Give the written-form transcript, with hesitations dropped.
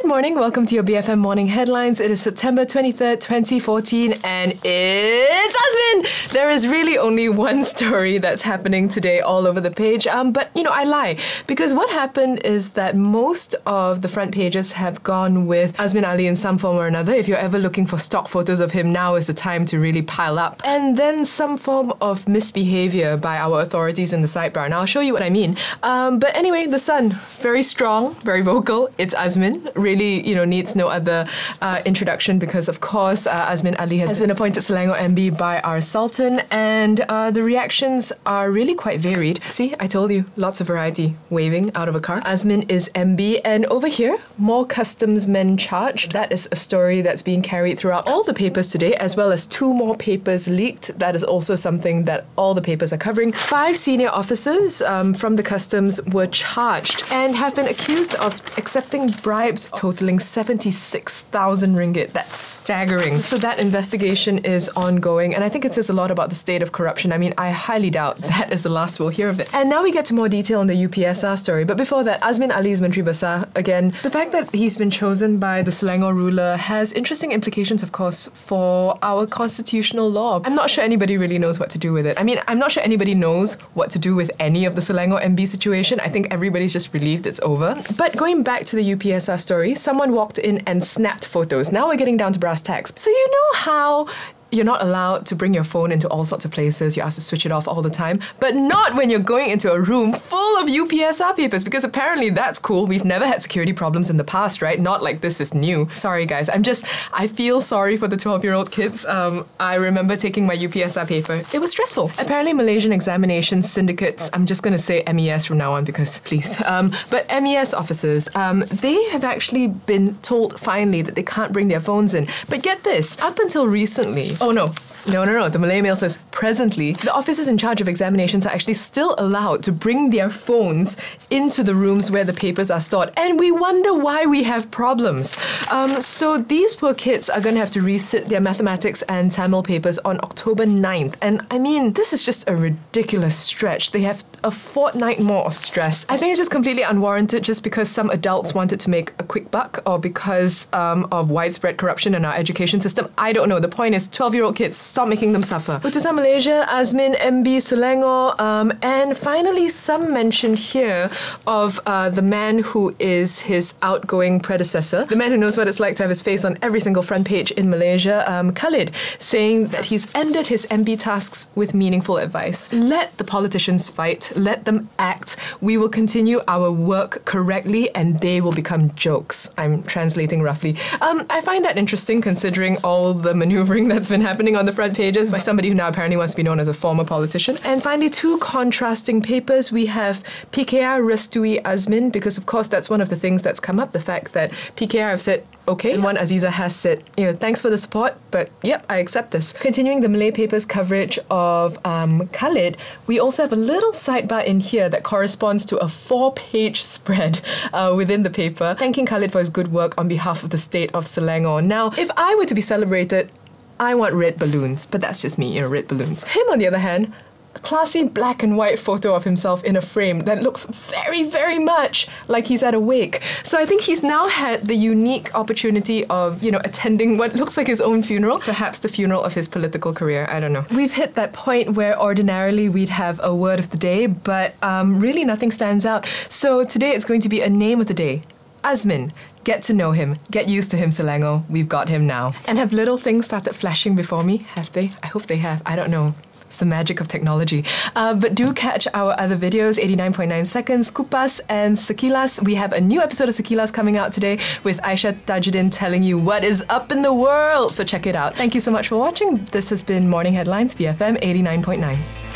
morning, welcome to your BFM Morning Headlines. It is September 23rd, 2014 and it's Azmin! There is really only one story that's happening today all over the page, but I lie, because what happened is that most of the front pages have gone with Azmin Ali in some form or another. If you're ever looking for stock photos of him, now is the time to really pile up. And then some form of misbehavior by our authorities in the sidebar. Now I'll show you what I mean. But anyway, The Sun, very strong, very vocal. It's Azmin. Really, needs no other introduction because, of course, Azmin Ali has been appointed Selangor MB by our Sultan, and the reactions are really quite varied. See, I told you, lots of variety. Waving out of a car. Azmin is MB, and over here, more customs men charged. That is a story that's being carried throughout all the papers today, as well as 2 more papers leaked. That is also something that all the papers are covering. 5 senior officers from the customs were charged and have been accused of accepting bribes totaling 76,000 ringgit. That's staggering. So that investigation is ongoing, and I think it says a lot about the state of corruption. I mean, I highly doubt that is the last we'll hear of it. And now we get to more detail on the UPSR story. But before that, Azmin Ali's Menteri Besar, again, the fact that he's been chosen by the Selangor ruler has interesting implications, of course, for our constitutional law. I'm not sure anybody really knows what to do with it. I mean, I'm not sure anybody knows what to do with any of the Selangor MB situation. I think everybody's just relieved it's over. But going back to the UPSR story, someone walked in and snapped photos. Now we're getting down to brass tacks. So you know how you're not allowed to bring your phone into all sorts of places. You're asked to switch it off all the time, but not when you're going into a room full of UPSR papers, because apparently that's cool. We've never had security problems in the past, right? Not like this is new. Sorry guys, I feel sorry for the 12-year-old kids. I remember taking my UPSR paper. It was stressful. Apparently Malaysian examination syndicates, I'm just going to say MES from now on because please, but MES officers, they have actually been told finally that they can't bring their phones in. But get this, up until recently, oh no. The Malay Mail says presently, the officers in charge of examinations are actually still allowed to bring their phones into the rooms where the papers are stored. And we wonder why we have problems. So these poor kids are going to have to resit their mathematics and Tamil papers on October 9th. And I mean, this is just a ridiculous stretch. They have a fortnight more of stress. I think it's just completely unwarranted just because some adults wanted to make a quick buck or because of widespread corruption in our education system. I don't know. The point is 12-year-old kids, stop making them suffer. Utusan Malaysia, Azmin MB Selangor, and finally some mention here of the man who is his outgoing predecessor, the man who knows what it's like to have his face on every single front page in Malaysia, Khalid, saying that he's ended his MB tasks with meaningful advice. Let the politicians fight. Let them act. We will continue our work correctly and they will become jokes. I'm translating roughly. I find that interesting considering all the maneuvering that's been happening on the front pages by somebody who now apparently wants to be known as a former politician. And finally, 2 contrasting papers. We have PKR restui Azmin, because of course that's one of the things that's come up, the fact that PKR have said okay, and one Aziza has said, thanks for the support, but yep, I accept this. Continuing the Malay papers coverage of Khalid, we also have a little sidebar in here that corresponds to a 4-page spread within the paper, thanking Khalid for his good work on behalf of the state of Selangor. Now, if I were to be celebrated, I want red balloons, but that's just me, red balloons. Him, on the other hand, a classy black and white photo of himself in a frame that looks very, very much like he's at a wake. So I think he's now had the unique opportunity of, attending what looks like his own funeral, perhaps the funeral of his political career, I don't know. We've hit that point where ordinarily we'd have a word of the day, but really nothing stands out. So today it's going to be a name of the day. Azmin. Get to know him. Get used to him, Selangor. We've got him now. And have little things started flashing before me? Have they? I hope they have. I don't know. It's the magic of technology. But do catch our other videos, 89.9 seconds, Kupas and Sekilas. We have a new episode of Sekilas coming out today with Aisha Tajuddin telling you what is up in the world. So check it out. Thank you so much for watching. This has been Morning Headlines, BFM 89.9.